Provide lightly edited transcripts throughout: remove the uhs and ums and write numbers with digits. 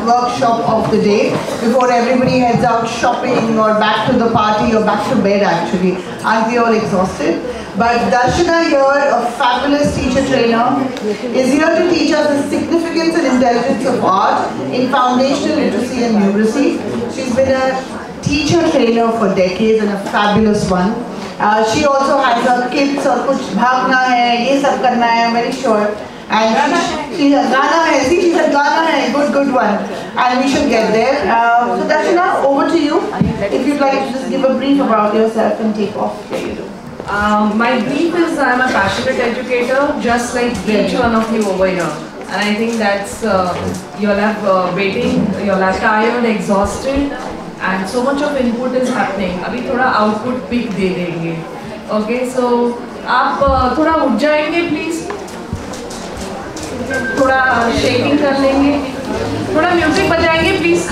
workshop of the day before everybody heads out shopping or back to the party or back to bed actually. Aren't we all exhausted? But Darshana here, a fabulous teacher trainer, is here to teach us the significance and intelligence of art in foundational literacy and numeracy. She's been a teacher trainer for decades and a fabulous one. She also has her kids और कुछ भागना है, ये सब करना है, I'm very sure. And she's a Ghana hai, see she's a Ghana hai, good one. And we should get there. So Darshana, over to you. If you'd like to just give a brief about yourself and take off. Here you do. My brief is I'm a passionate educator, just like each one of you over here. And I think that's, you'll have waiting, you'll have tired, exhausted, and so much of input is happening. Abhi thoda output peak de denge. Okay, so आप थोड़ा उठ जाएंगे please. थोड़ा shaking कर लेंगे. थोड़ा music बजाएंगे please.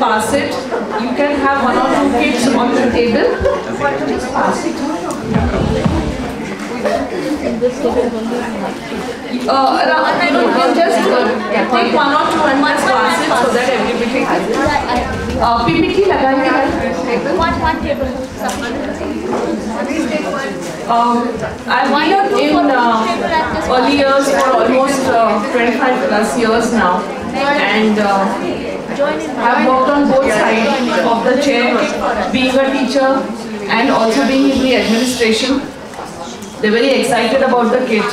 Pass it. You can have one or two kids on the table. Just pass it. Just take one or two and just pass it so that everybody can. PPT लगाएंगे one table. I've been in early years for almost 25 plus years now, and I've worked on both sides of the chair, being a teacher and also being in the administration. They're very excited about the kit.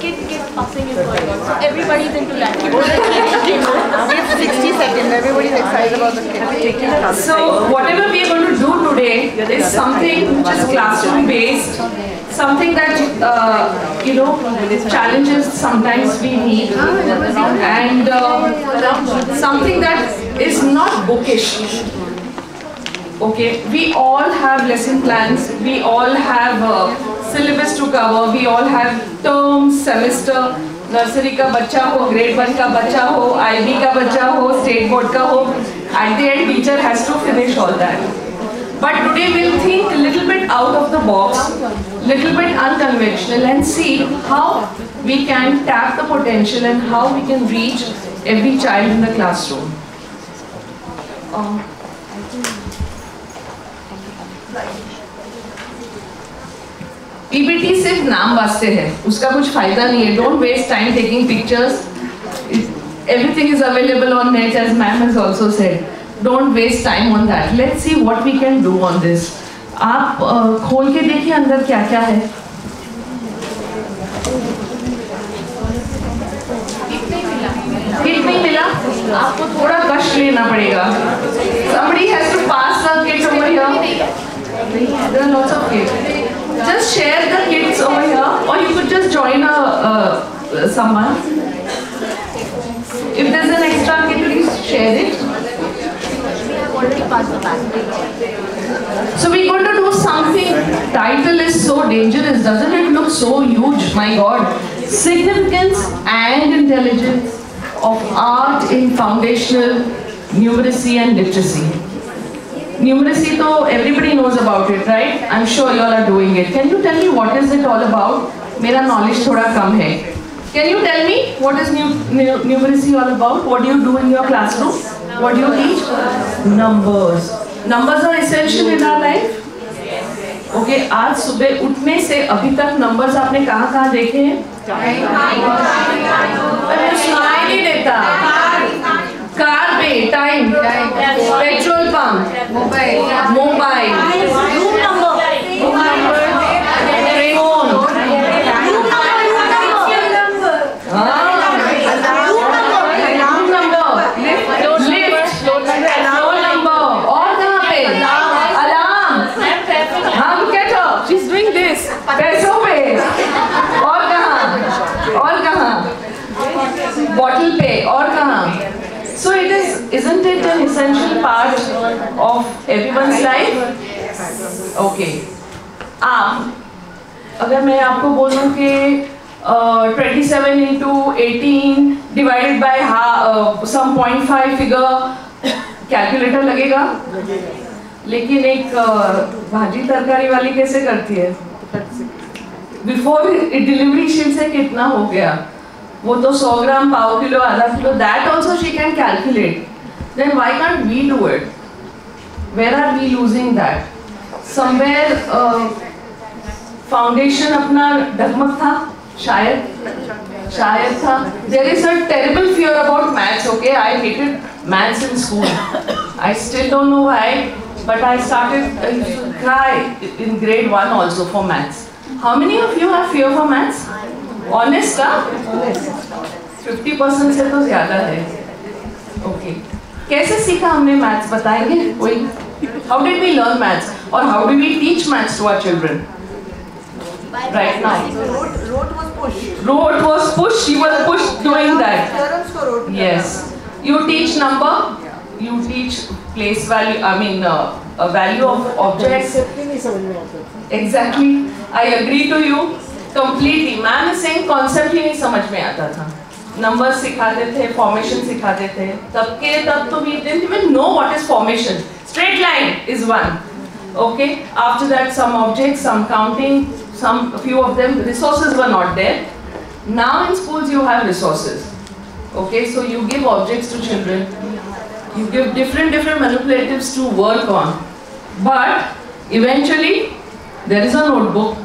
Kit passing is going on. So everybody's into that. It's 60 seconds. Everybody's excited about the kit. So whatever we are going to do today is something which is classroom based, something that challenges sometimes we need, and something that is not bookish. Okay, we all have lesson plans, we all have syllabus to cover, we all have terms, semester, nursery का बच्चा हो, grade 1 का बच्चा हो, IB का बच्चा हो, state board का हो. At the end, teacher has to finish all that. But today we'll think a little bit out of the box, little bit unconventional, and see how we can tap the potential and how we can reach every child in the classroom. PPT सिर्फ नाम वास्ते है, उसका कुछ फायदा नहीं है. Don't waste time taking pictures. Everything is available on net, as ma'am has also said. Don't waste time on that. Let's see what we can do on this. आप खोल के देखिए अंदर क्या क्या है. किट नहीं मिला, आपको थोड़ा कष्ट लेना पड़ेगा. Somebody has to pass the kit over here. There are lots of kits. Just share the kits over here, or you could just join someone. If there's an extra kit, please share it. So we're going to do something. Title is so dangerous, doesn't it look so huge? My God. Significance and intelligence of art in foundational numeracy and literacy. Numeracy, though, everybody knows about it, right? I'm sure you all are doing it. Can you tell me what is it all about? Mera knowledge thoda kam hai. Can you tell me what is numeracy all about? What do you do in your classroom? What do you teach? Numbers. Numbers are essential in our life. Okay, आज सुबह उठने से अभी तक numbers आपने कहाँ देखे हैं? सुनाई नहीं देता। कार पे time, petrol pump, mobile, room number, पैसों पे और कहाँ बॉटल पे और कहाँ. So isn't it an essential part of everyone's life? Okay. अगर मैं आपको बोलूँ कि 27 into 18 divided by some 0.5 figure, calculator लगेगा. लेकिन एक भाजी तरकारी वाली कैसे करती है? बिफोर डिलीवरी शीट से कितना हो गया, वो तो 100 ग्राम, पाव किलो, आधा kilo, that also she can calculate. Then why can't we do it? Where are we losing that? Somewhere foundation अपना डगमग था, शायद था. There is a terrible fear about maths. Okay, I hated maths in school. I still don't know why, but I started to cry in grade 1 also for maths. How many of you have fear for maths? Honest, huh? 50% से तो ज़्यादा है. Okay. कैसे सीखा हमने maths, बताएंगे कोई? How did we learn maths? Or how do we teach maths to our children? Right now. Rote was pushed. Rote was pushed. She was pushed doing that. Yes. You teach number. You teach place value. I mean, a value of objects. Exactly. I agree to you completely. Ma'am is saying concept ही नहीं समझ में आता था. Numbers सिखाते थे, formation सिखाते थे. तब तो we didn't even know what is formation. Straight line is one. Okay. After that, some objects, some counting, few of them resources were not there. Now in schools you have resources. Okay, so you give objects to children. You give different manipulatives to work on, but eventually there is a notebook,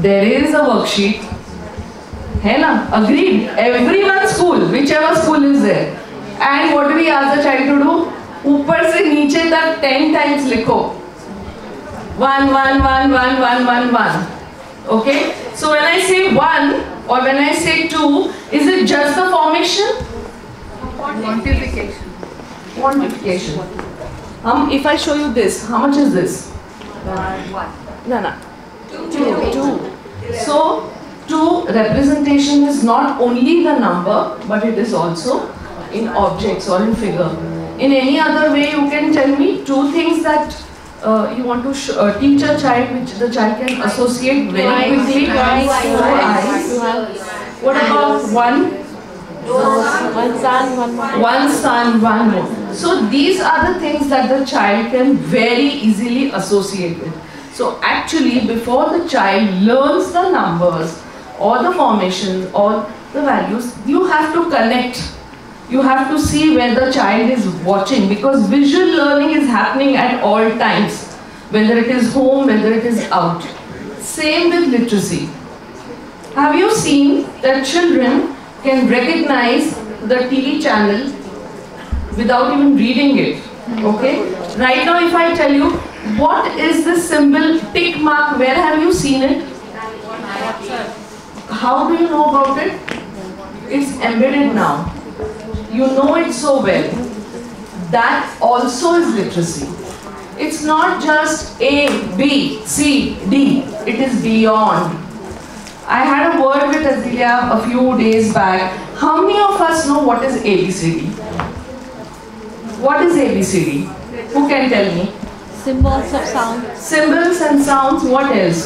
there is a worksheet, है ना? Agreed. Everyone's school, whichever school is there, and what do we ask the child to do? ऊपर से नीचे तक 10 times लिखो. 1 1 1 1 1 1 1. Okay. So when I say 1 or when I say 2, is it just the formation? Quantification. If I show you this, how much is this? 1. No. 2. So, 2 representation is not only the number, but it is also in objects or in figure. In any other way, you can tell me 2 things that you want to teach a child, which the child can associate very quickly. Eyes. What about 1? One sun, one moon. So these are the things that the child can very easily associate with. So actually, before the child learns the numbers or the formations or the values, you have to connect. You have to see where the child is watching, because visual learning is happening at all times, whether it is home, whether it is out. Same with literacy. Have you seen that children can recognize the TV channel without even reading it? Okay. Right now, if I tell you, what is this symbol tick mark? Where have you seen it? How do you know about it? It's embedded now. You know it so well. That also is literacy. It's not just A, B, C, D. It is beyond. I had a word with Azilia a few days back. How many of us know what is ABCD? What is ABCD? Who can tell me? Symbols of sound. Symbols and sounds. What else?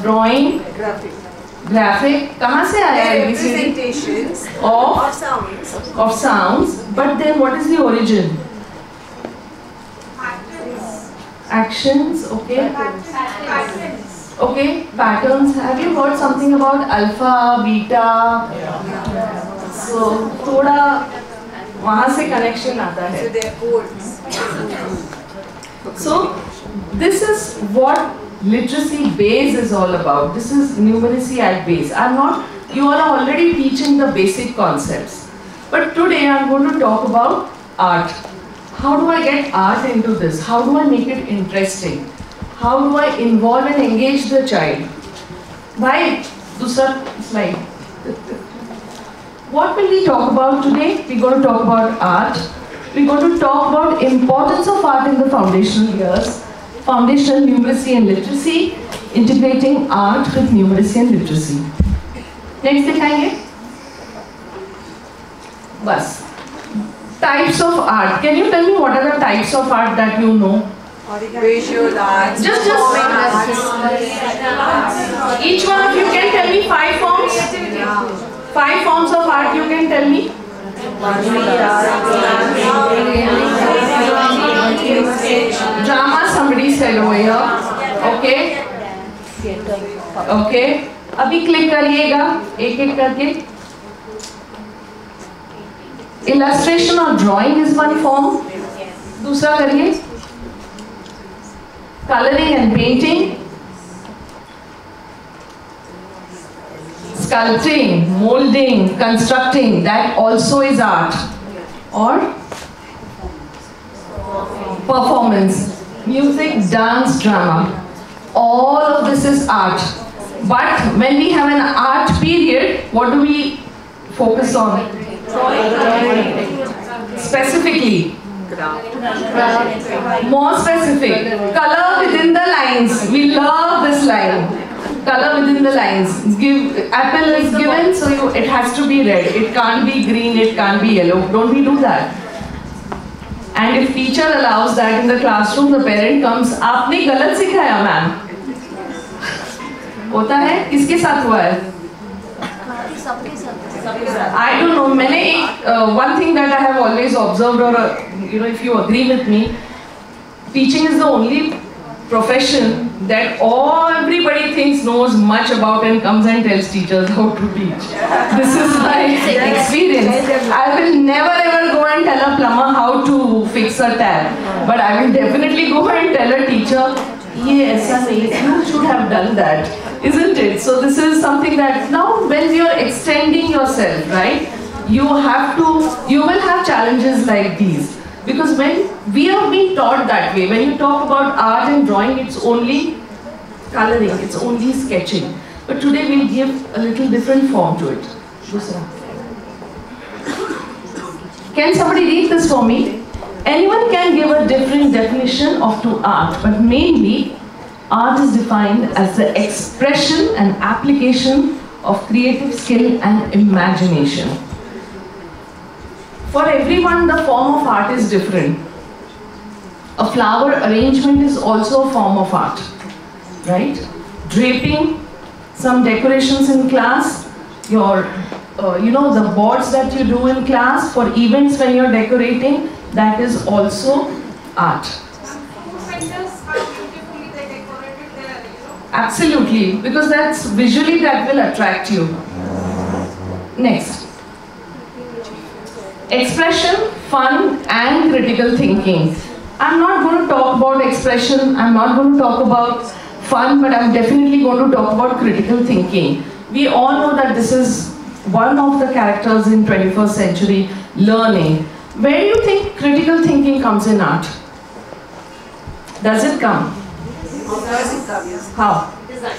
Drawing. Graphic. कहाँ से आया ABCD? Representations of sounds. Of sounds. But then what is the origin? Actions. Okay. Okay, patterns. Have you heard something about alpha, beta? So, थोड़ा वहाँ से connection आता है. So they are codes. So, this is what literacy base is all about. This is numeracy at base. You are already teaching the basic concepts. But today I'm going to talk about art. How do I get art into this? How do I make it interesting? How do I involve and engage the child? Why? Dusra slide. What will we talk about today? We're going to talk about art. We're going to talk about importance of art in the foundational years, foundational numeracy and literacy, integrating art with numeracy and literacy. Next दिखाएंगे? बस. Types of art. Can you tell me what are the types of art that you know? Visual arts. Just each one of you can tell me 5 forms. 5 forms of art you can tell me. Drama somebody said over here. Okay. Okay. अभी click करिएगा एक-एक करके. Illustration or drawing is one form. दूसरा करिए. Coloring and painting. Sculpting, molding, constructing, that also is art. Or performance, music, dance, drama. All of this is art. But when we have an art period, what do we focus on? Specifically. More specific. Color within the lines. We love this line. Color within the lines. Apple is given, so it has to be red. It can't be green, it can't be yellow. Don't we do that? And if teacher allows that in the classroom, the parent comes, आपने गलत सिखाया ma'am. होता है? किसके साथ हुआ है? I don't know. One thing that I have always observed, or if you agree with me, teaching is the only profession that everybody thinks knows much about and comes and tells teachers how to teach. This is my experience. I will never ever go and tell a plumber how to fix a tap, but I will definitely go and tell a teacher, yes, you should have done that, isn't it? So this is something that now when you are extending yourself, right, you will have challenges like these. Because when we have been taught that way, when you talk about art and drawing, it's only coloring, it's only sketching. But today we'll give a little different form to it. Can somebody read this for me? Anyone can give a different definition to art, but mainly art is defined as the expression and application of creative skill and imagination. For everyone, the form of art is different. A flower arrangement is also a form of art, right? Draping, some decorations in class, the boards that you do in class for events when you're decorating, that is also art. Absolutely, because that's visually that will attract you. Next. Expression, fun and critical thinking. I'm not going to talk about expression, I'm not going to talk about fun, but I'm definitely going to talk about critical thinking. We all know that this is one of the characters in 21st century learning. Where do you think critical thinking comes in art? Does it come? How? Design.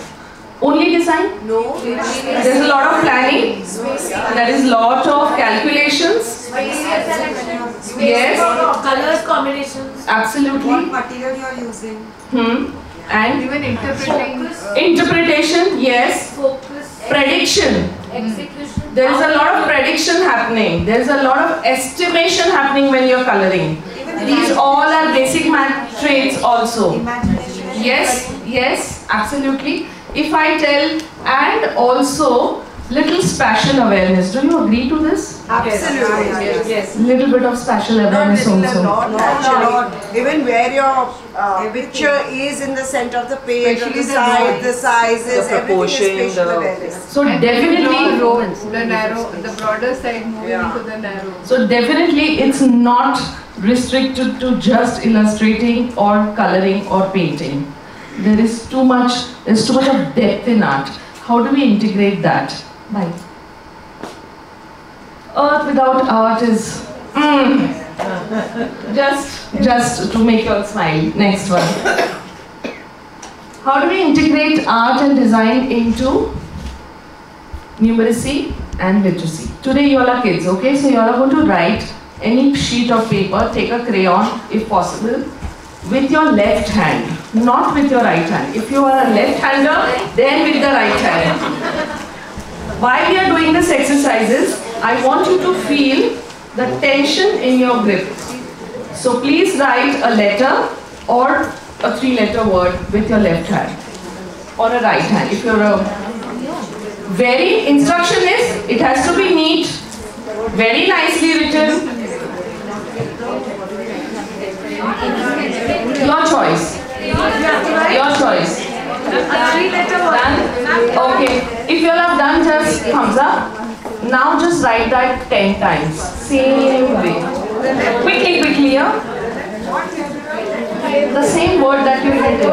Only design? No. There's a lot of planning. There is a lot of calculations. Yes. Colors combinations. Absolutely. What material you are using. And even interpreting. Interpretation, yes. Focus. Prediction. Execution. There is a lot of prediction happening. There is a lot of estimation happening when you're coloring. These all are basic math traits also. Imagination. Yes, absolutely. If I tell, and also little spatial awareness. Do you agree to this? Absolutely. Yes. Little bit of spatial awareness also. Not. Even where your picture is in the center of the page, on the side, the sizes, the proportion, everything is spatial awareness. So definitely, the broader side moving into the narrow. so definitely it's not restricted to just illustrating or coloring or painting. There's too much of depth in art. How do we integrate that? Bye. Earth without art is just to make you all smile. Next one. How do we integrate art and design into numeracy and literacy? Today you all are kids, okay? So you all are going to write any sheet of paper, take a crayon if possible, with your left hand, not with your right hand. If you are a left-hander, then with the right hand. While we are doing this exercises, I want you to feel the tension in your grip. So please write a letter or a 3-letter word with your left hand or a right hand. If you're a very instruction is, it has to be neat, very nicely written. Your choice. Your choice. Done? Okay. If you all have done, just thumbs up. Now just write that 10 times. Same way. Quickly, yeah? The same word that you written.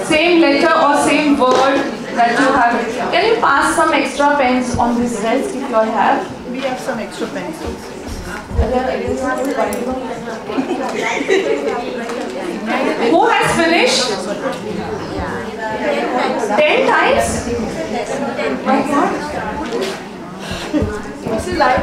Same letter or same word that you have. Can you pass some extra pens on this desk if you all have? We have some extra pencils. Who has finished? 10 times? This is live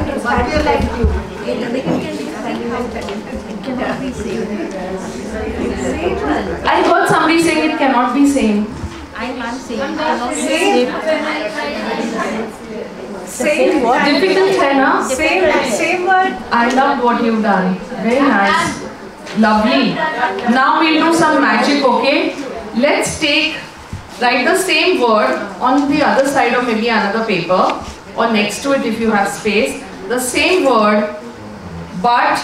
I heard somebody saying it cannot be same. I'm saying Same word. Difficult hai na? same word. I loved what you've done. Very nice. Lovely. Now we'll do some magic, okay? Let's write the same word on the other side of maybe another paper or next to it if you have space. The same word, but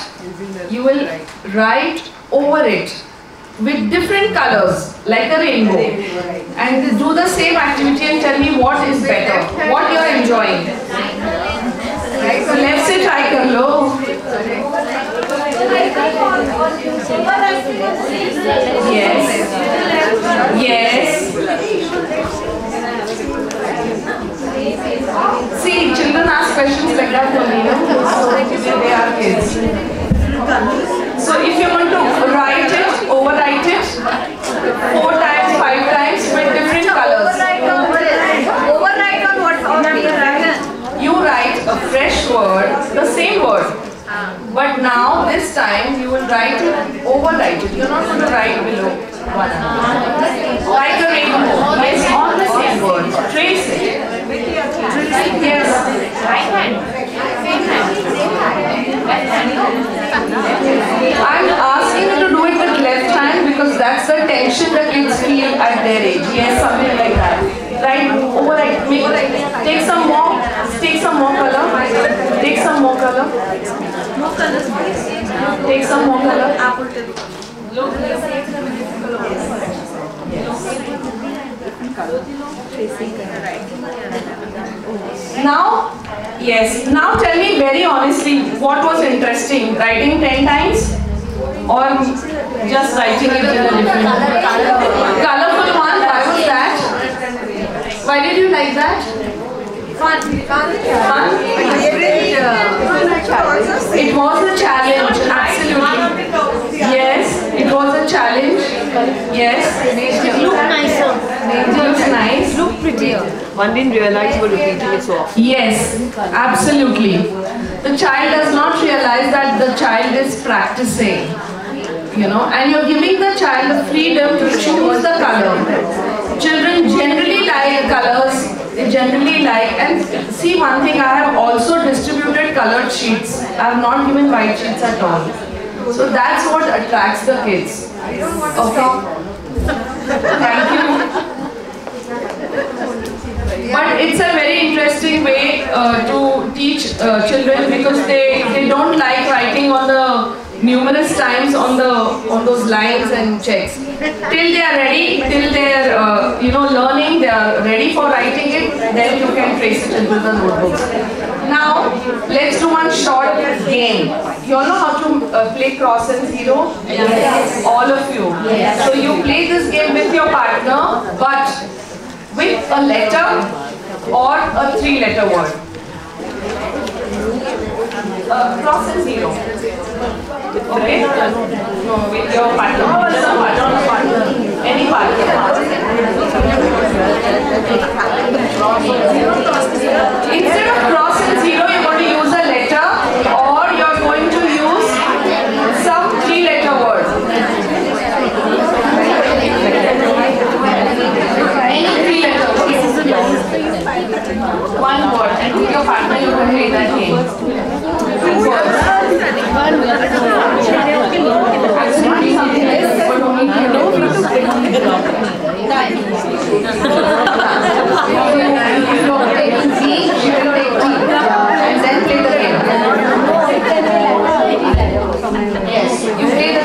you will write over it with different colors, like a rainbow. And do the same activity and tell me what is better, what you are enjoying. Right, so left se try kar lo. Yes. Yes. See, children ask questions like that only, no? They are kids. So if you want to write it, overwrite it 4 times, 5 times with different colors. Overwrite on what? You write a fresh word, the same word. But now, this time, you will write it, overwrite it. You're not going to write below one another. Like a rainbow. Yes, on the same word. Trace it. Yes. Right hand. I'm asking you to do it with left hand because that's the tension that kids feel at their age. Yes, something like that. Right? Overwrite. Take some more. Take some more color. Take some more color. More colors, please. Take some more color. Apple tip. Now, yes. Now tell me very honestly, what was interesting? Writing 10 times or just writing it in a different colorful one? Why was that? Why did you like that? Fun. Fun? It was a challenge, absolutely. Yes, it was a challenge. Yes. It looked nicer. It looks nice. Look prettier. One didn't realize you were repeating it so often. Yes, absolutely. The child does not realize that the child is practicing, you know, and you're giving the child the freedom to choose the color. Children generally like colors, they generally like, and see one thing, I have also distributed colored sheets. I have not given white sheets at all. So that's what attracts the kids. Okay. Thank you. But it's a very interesting way to teach children because they don't like writing on the numerous times on those lines and checks. Till they are ready, till they are learning, they are ready for writing it, then you can trace it into the notebooks. Now let's do one short game. You all know how to play cross and zero? Yes. All of you. Yes. So you play this game with your partner, but with a letter or a 3-letter word. Cross and zero. Okay? No, with your partner. Any partner. Instead of cross and zero, you're going to use a letter or you're going to use some 3-letter word. Any 3-letter word. One word. And with your partner, you can play that game. And then play the game. Yes, you play the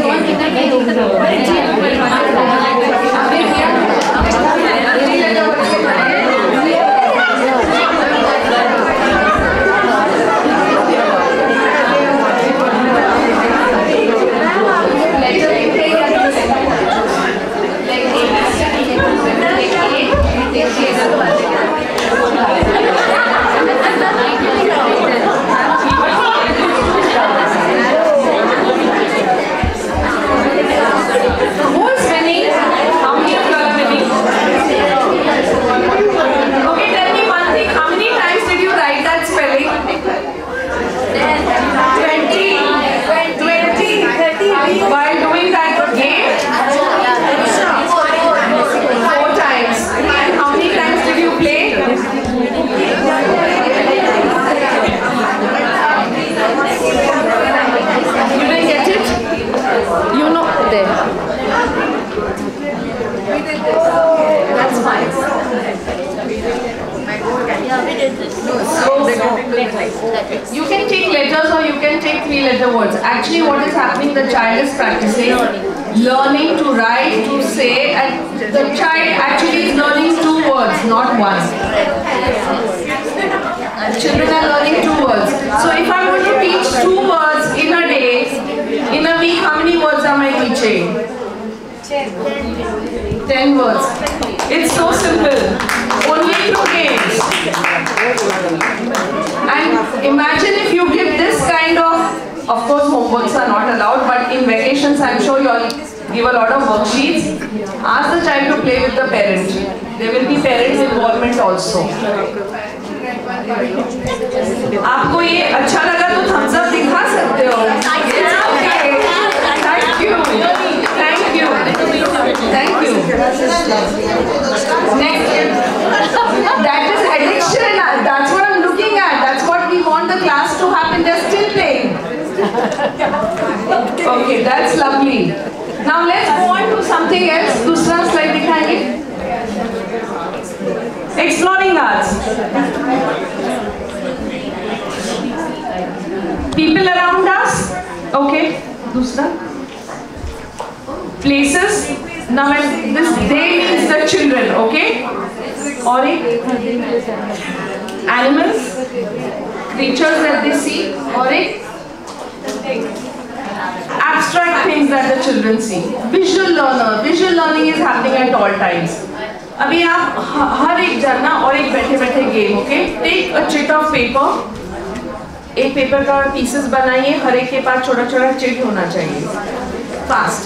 You can take letters or you can take 3-letter words. Actually, what is happening, the child is practicing, learning to write, to say, and the child actually is learning 2 words, not 1. Children are learning 2 words. So if I'm going to teach 2 words in a day, in a week, how many words am I teaching? 10 words. It's so simple. Only through games. And imagine if you give this kind of course homeworks are not allowed, but in vacations I'm sure you all give a lot of worksheets. Ask the child to play with the parent. There will be parent involvement also. आपको ये अच्छा लगा तो thumbs up दिखा सकते हो. Thank you. Thank you. Thank you. Next. That is addiction. That's what I'm looking at. That's what we want the class to happen. They're still playing. Okay, that's lovely. Now let's go on to something else. दूसरा slide दिखाएंगे. Exploring arts. People around us. Okay. दूसरा. Places. Now this they means the children. Okay. Or animals, creatures that they see, or abstract things that the children see. Visual learning is happening at all times. अभी आप हर एक जन ना और एक बैठे game, okay? Take a chit of paper. एक paper का पीसेस बनाइए, हर एक के पास छोटा चिट होना चाहिए. Fast.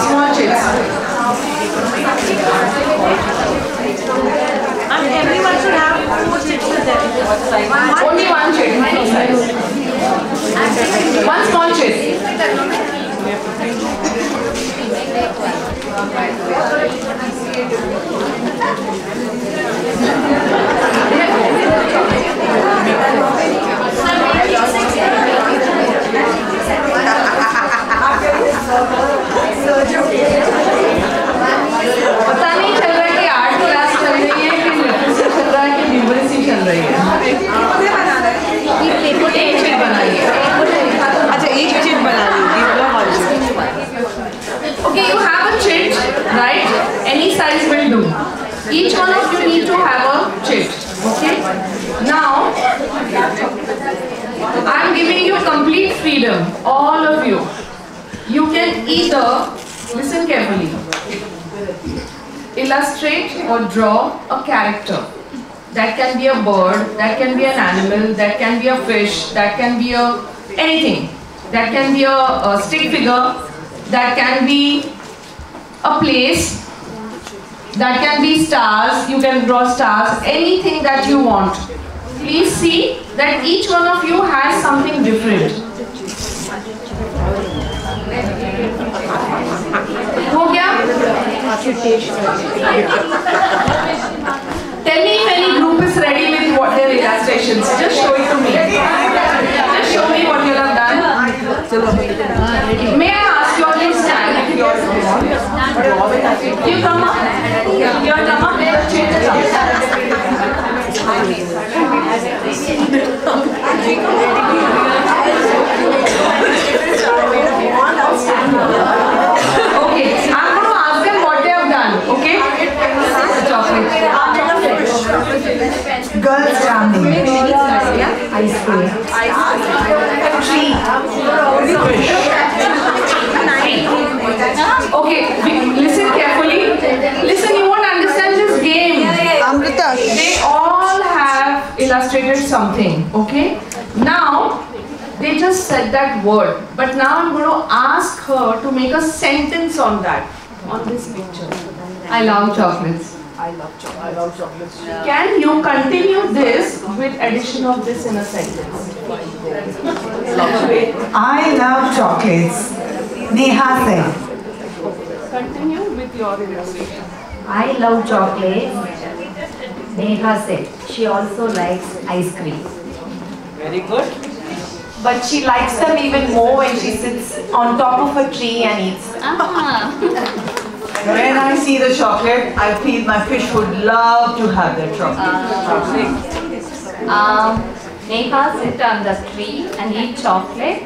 Small chits. And everyone should have 4 chits with them. Only 1 chit. One small chit. पता नहीं चल रहा कि 8 क्लास चल freedom, all of you. You can either, listen carefully, illustrate or draw a character. That can be a bird, that can be an animal, that can be a fish, that can be anything. That can be a stick figure, that can be a place, that can be stars, you can draw stars, anything that you want. Please see that each one of you has something different. हो गया? Tell me if any group is ready with what their illustrations. Just show it to me. Just show me what you have done. May I ask you all to stand if you all want? You come up. You all come up. Okay, I'm going to ask them what they have done. Okay? Girls jamming. Ice cream. Tree. Okay, listen carefully. Listen, you won't understand this game. They all have illustrated something. Okay? Now, they just said that word. But now I'm going to ask her to make a sentence on that. On this picture. I love chocolates. I love chocolates. I love chocolates. Can you continue this with addition of this in a sentence? I love chocolates. Neha said. Continue with your illustration. I love chocolates. Neha said. She also likes ice cream. Very good. But she likes them even more when she sits on top of a tree and eats them. When I see the chocolate, I feel my fish would love to have that chocolate. Neha sit on the tree and eat chocolate.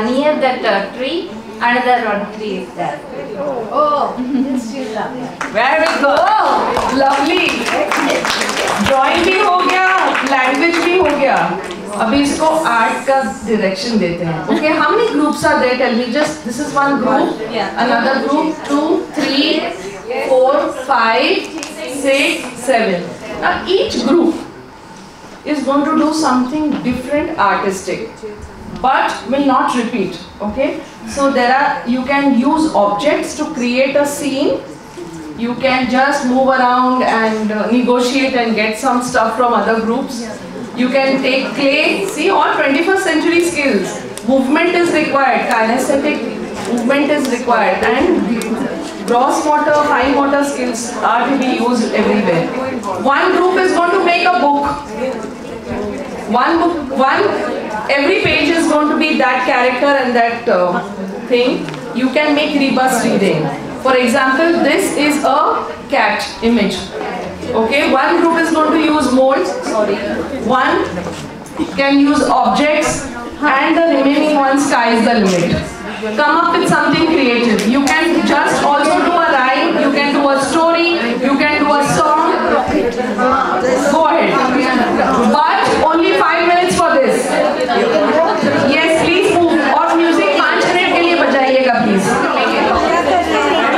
Near that tree, another one tree is there. Very good. Oh, lovely. Drawing भी हो गया, language भी हो गया. अभी इसको art का direction देते हैं. Okay, how many groups are there? Tell me. Just this is one group. Another group. 2, 3, 4, 5, 6, 7. Now each group is going to do something different, artistic, but will not repeat. Okay. So you can use objects to create a scene. You can just move around and negotiate and get some stuff from other groups. You can take clay. See, all 21st century skills. Movement is required. Kinesthetic movement is required. And gross motor, fine motor skills are to be used everywhere. One group is going to make a book. Every page is going to be that character and that thing. You can make rebus reading. For example, this is a cat image. Okay, one group is going to use molds. One can use objects, and the remaining one sky is the limit. Come up with something creative. You can just also do a rhyme. You can do a story. You can do a song. Go ahead. But only 5 minutes for this. Yes, please move. और music 5 minute के लिए बजाइएगा please.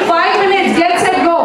5 minutes. Get set go.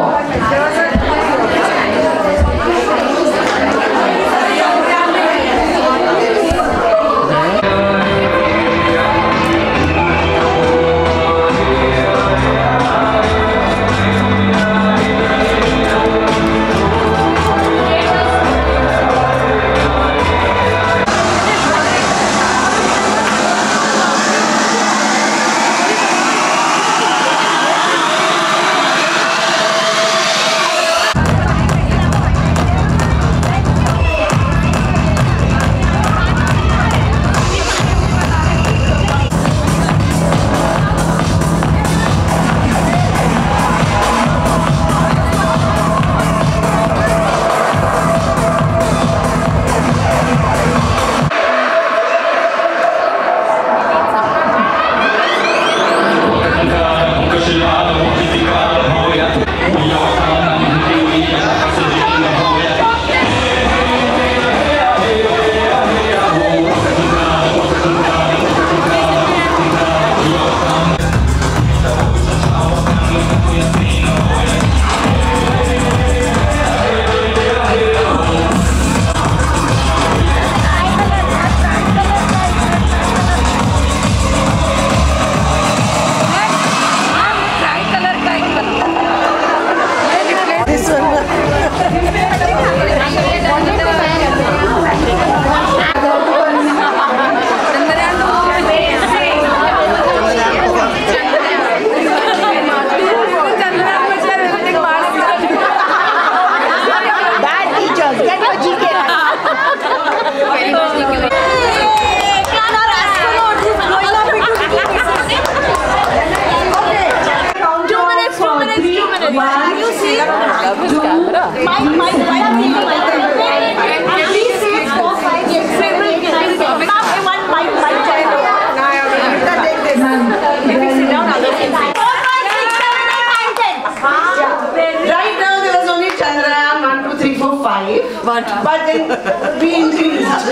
then we increased.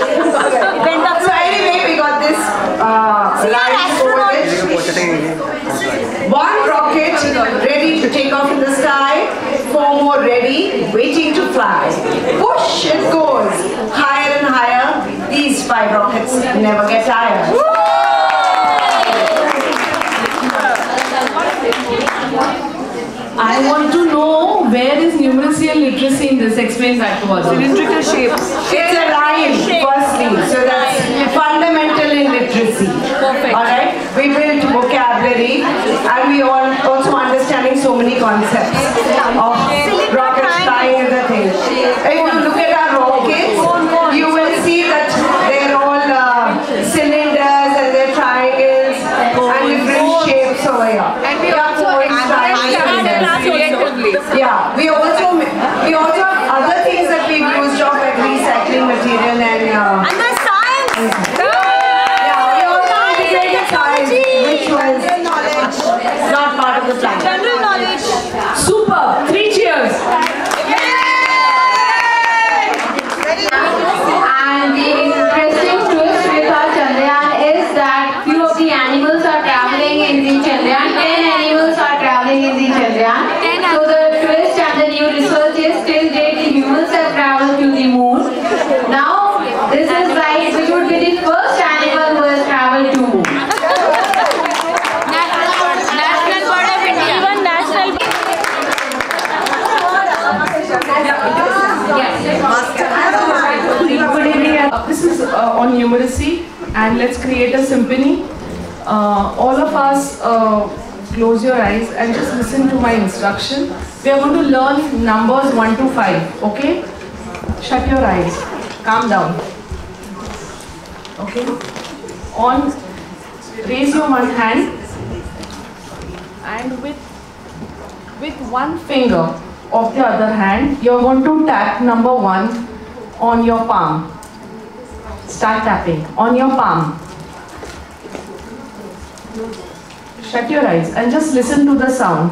So anyway, we got this line folded. One rocket ready to take off in the sky, 4 more ready, waiting to fly. Push, it goes, higher and higher. These 5 rockets never get tired. I want to know where is numeracy and literacy in this. Explain that to us. Cylindrical shapes. It's a line, firstly. So that's fundamental in literacy. Perfect. Alright? We built vocabulary and we all also understanding so many concepts of rockets flying and the thing. If you look at our rockets, you will see that they're all cylinders and they're triangles and different shapes over here. And we also we also have other things that we've used of like recycling material and the science! we also integrated science, which was not part of the plan. General knowledge. Super! 3 cheers! And the interesting twist with our Chandrayaan is that few of the animals are traveling in the Chandrayaan. 10 animals are traveling in the Chandrayaan. So the twist and the new research is till date the humans have traveled to the moon. Now this is like which would be the first animal who has traveled to moon. National bird of India. Even national. This is on numeracy, and let's create a symphony. All of us close your eyes and just listen to my instruction. We are going to learn numbers 1 to 5, okay? Shut your eyes. Calm down. Okay? Raise your one hand, and with one finger of the other hand, you're going to tap number 1 on your palm. Start tapping on your palm. Shut your eyes and just listen to the sound.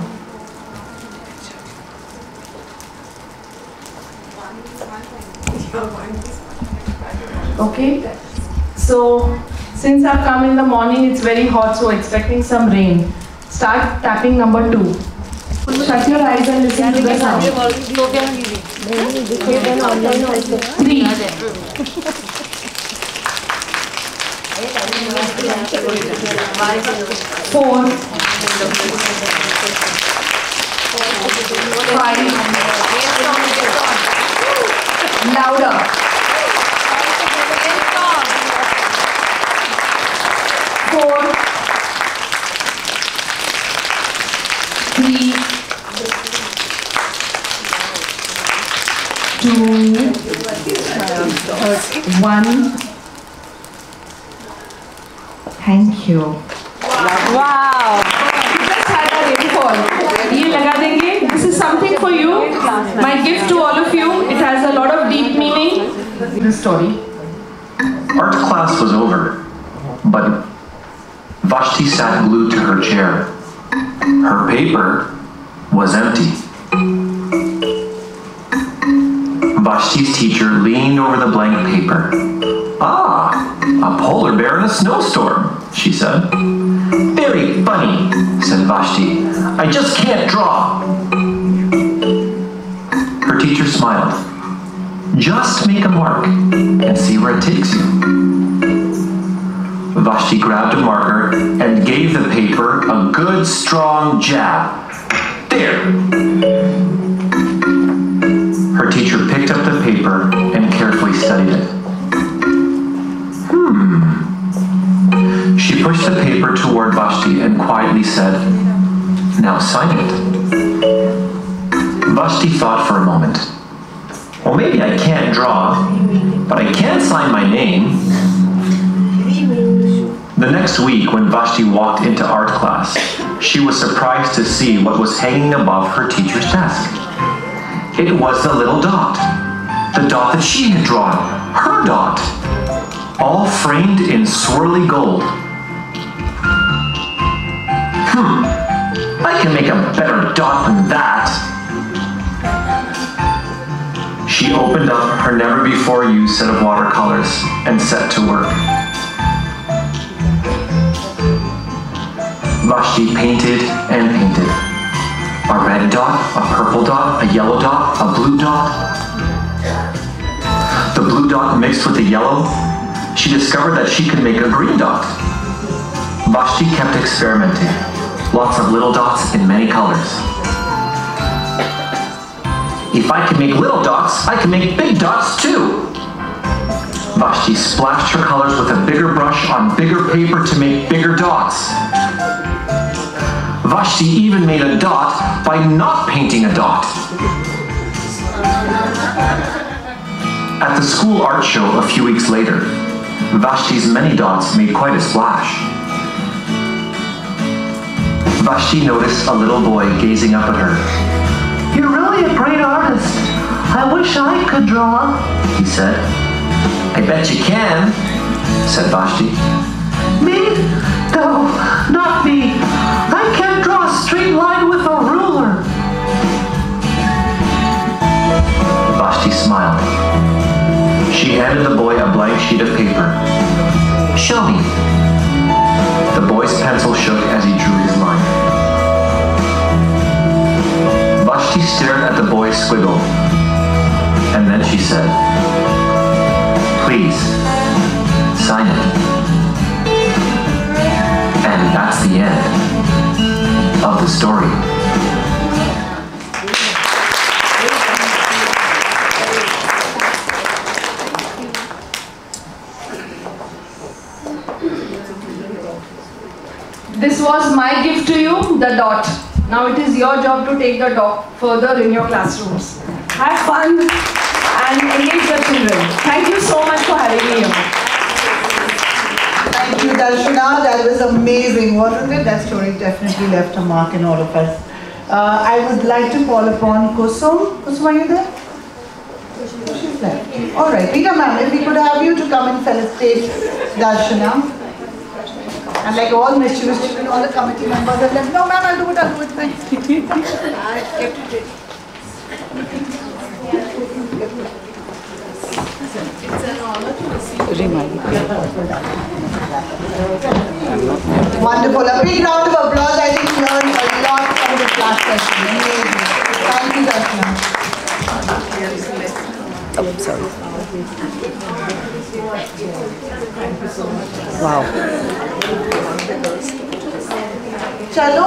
Okay? So, since I've come in the morning, it's very hot, so expecting some rain. Start tapping number 2. Shut your eyes and listen to the sound. 3. 4. 5. Louder. 4. 3. 2. 1. Thank you. Wow. Just had a rainfall. ये लगा देंगे. This is something for you. My gift to all of you. It has a lot of deep meaning. The story. Art class was over, but Vashti sat glued to her chair. Her paper was empty. Vashti's teacher leaned over the blank paper. Ah, a polar bear in a snowstorm, she said. Very funny, said Vashti. I just can't draw. Her teacher smiled. Just make a mark and see where it takes you. Vashti grabbed a marker and gave the paper a good strong jab. There! Her teacher picked up the paper and carefully studied it. She pushed the paper toward Vashti and quietly said, now sign it. Vashti thought for a moment. Well, maybe I can't draw, but I can sign my name. The next week, when Vashti walked into art class, she was surprised to see what was hanging above her teacher's desk. It was the little dot. The dot that she had drawn. Her dot. All framed in swirly gold. I can make a better dot than that. She She opened up her never-before-used set of watercolors and set to work. Vashti painted and painted. A red dot, a purple dot, a yellow dot, a blue dot. The blue dot mixed with the yellow, she discovered that she could make a green dot. Vashti kept experimenting. Lots of little dots in many colors. If I can make little dots, I can make big dots too. Vashti splashed her colors with a bigger brush on bigger paper to make bigger dots. Vashti even made a dot by not painting a dot. At the school art show a few weeks later, Vashti's many dots made quite a splash. Vashti noticed a little boy gazing up at her. "You're really a great artist. I wish I could draw," he said. "I bet you can," said Vashti. "Me? No, not me. I can't draw a straight line with a ruler." Vashti smiled. She handed the boy a blank sheet of paper. "Show me." The boy's pencil shook as he drew his line. Vashti stared at the boy's squiggle, and then she said, "Please, sign it." And that's the end of the story. This was my gift to you, the dot. Now it is your job to take the dot further in your classrooms. Have fun and engage the children. Thank you so much for having me here. Thank you, Darshana. That was amazing, wasn't it? That story definitely left a mark in all of us. I would like to call upon Kusum. Kusum, are you there? She's left. All right, Rita ma'am, if we could have you to come and felicitate Darshana. And like all mischievous children, all the committee members are like, "No ma'am, I'll do it, I'll do it." I kept it ready. It's an honor to receive. Wonderful. A big round of applause. I think we learned a lot from this last session. Amazing. Thank you, Darshana. Oh, sorry. Wow. Chalo,